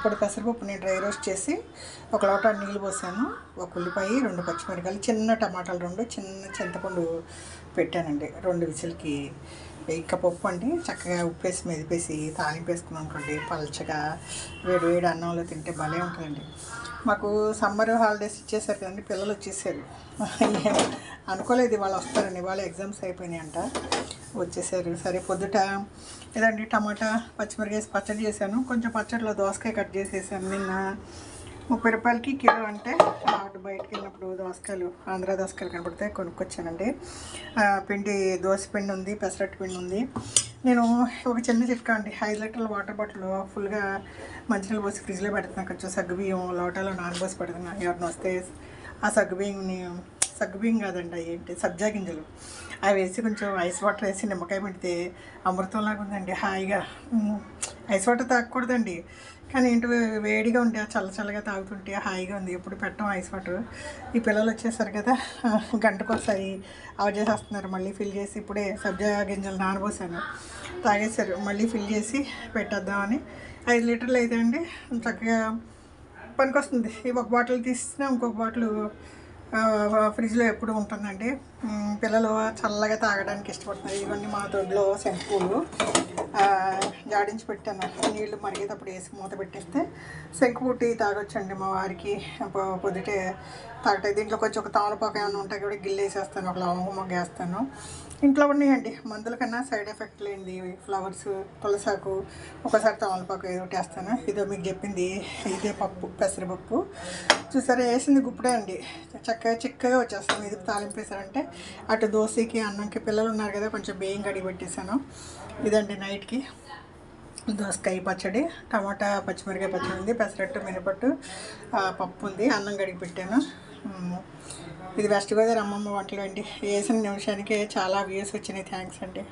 ఇప్పుడు పెసరపప్పుని dry roast చేసి ఒక లోట నీళ్ళు పోసాను, ఒక ఉల్లిపాయ, 2 పచ్చిమిరపకాయలు, చిన్న టమాటాలు 2, చిన్న చింతపండు పెట్టానండి 2 విజిల్కి. ఇక్క పప్పు అండి చక్కగా ఉప్పేసి మెదిపేసి తాలింపు వేసుకున్నాం అనుకోండి, పలచగా వేడి వేడి అన్నంలో తింటే భలే ఉంటుందండి. మాకు సమ్మర్ హాలిడేస్ ఇచ్చేసారు కదండి, పిల్లలు వచ్చేసారు. అనుకోలేదు వాళ్ళు వస్తారని, వాళ్ళు ఎగ్జామ్స్ అయిపోయినాయి అంట, వచ్చేసారు. సరే పొద్దుట ఇదండి టమాటా పచ్చిమిరపకాయ పచ్చడి చేశాను. కొంచెం పచ్చడిలో దోసకాయ కట్ చేసేసాను. నిన్న 30 రూపాయలకి కిలో అంటే అటు బయటకు వెళ్ళినప్పుడు దోసకాయలు, ఆంధ్ర దోసకాయలు కనపడితే కొనుక్కొచ్చానండి. పిండి దోశ పిండి ఉంది, పెసరట్టు పిండి ఉంది. నేను ఒక చిన్న చిట్కా అండి, 5 లీటర్ల వాటర్ బాటిల్ ఫుల్గా మంచినీళ్ళు పోసి ఫ్రిడ్జ్లో పెడుతున్నాను. కొంచెం సగ్గుబియ్యం లోటాలో నానబోసి పెడుతున్నా. ఎవరిని వస్తే ఆ సగ్గుబియ్యం కాదండి, ఏంటి సబ్జా గింజలు, అవి వేసి కొంచెం ఐస్ వాటర్ వేసి నిమ్మకాయ పెడితే అమృతంలాగా ఉందండి. హాయిగా ఐస్ వాటర్ తాగకూడదండి, కానీ ఏంటి వేడిగా ఉంటే చల్లగా తాగుతుంటే హాయిగా ఉంది. ఎప్పుడు పెట్టం ఐస్ వాటర్. ఈ పిల్లలు వచ్చేసారు కదా, గంటకోసారి ఆఫ్ చేసేస్తున్నారు. మళ్ళీ ఫిల్ చేసి ఇప్పుడే సబ్జా గింజలు నానబోసాను, తాగేశారు. మళ్ళీ ఫిల్ చేసి పెట్టేద్దామని. 5 లీటర్లు అయితే అండి చక్కగా పనికొస్తుంది. ఒక బాటిల్ తీసినా ఇంకొక బాటిల్ ఫ్రిడ్జ్లో ఎప్పుడు ఉంటుందండి. పిల్లలు చల్లగా తాగడానికి ఇష్టపడుతున్నారు. ఇవన్నీ మా దొడ్లో శంకుపూలు జాడించి పెట్టాను. నీళ్లు మరిగేటప్పుడు వేసి మూత పెట్టేస్తే శంకుపూ టీ తాగొచ్చండి. మా వారికి పొద్దుటే తాగటాయి. దీంట్లో కొంచెం ఒక తమలపాకు ఏమైనా ఉంటాయి కూడా గిల్లేసేస్తాను, ఒక లవంగం మొగ్గ వేస్తాను. ఇంట్లో ఉన్నాయండి, మందుల కన్నా సైడ్ ఎఫెక్ట్ లేనిది. ఫ్లవర్స్, తులసాకు, ఒకసారి తమలపాకు ఏదో ఒకటి వేస్తాను. ఇదో మీకు చెప్పింది ఇదే పప్పు, పెసరపప్పు చూసారా, వేసింది గుప్పుడే అండి. చక్కగా చిక్కగా వచ్చేస్తాను. ఇది తాలింపు వేసారంటే అటు దోశకి అన్నంకి. పిల్లలు ఉన్నారు కదా, కొంచెం బియ్యం కడిగి పెట్టేశాను. ఇదండి నైట్కి దోసకాయ పచ్చడి, టమాటా పచ్చిమిరకాయ పచ్చడి ఉంది, పెసరట్టు మినపట్టు పప్పు ఉంది, అన్నం కడిగి పెట్టాను. ఇది వెస్ట్ గోదావరి అమ్మమ్మ వంటలు అండి. వేసిన నిమిషానికి చాలా వ్యూస్ వచ్చినాయి. థ్యాంక్స్ అండి.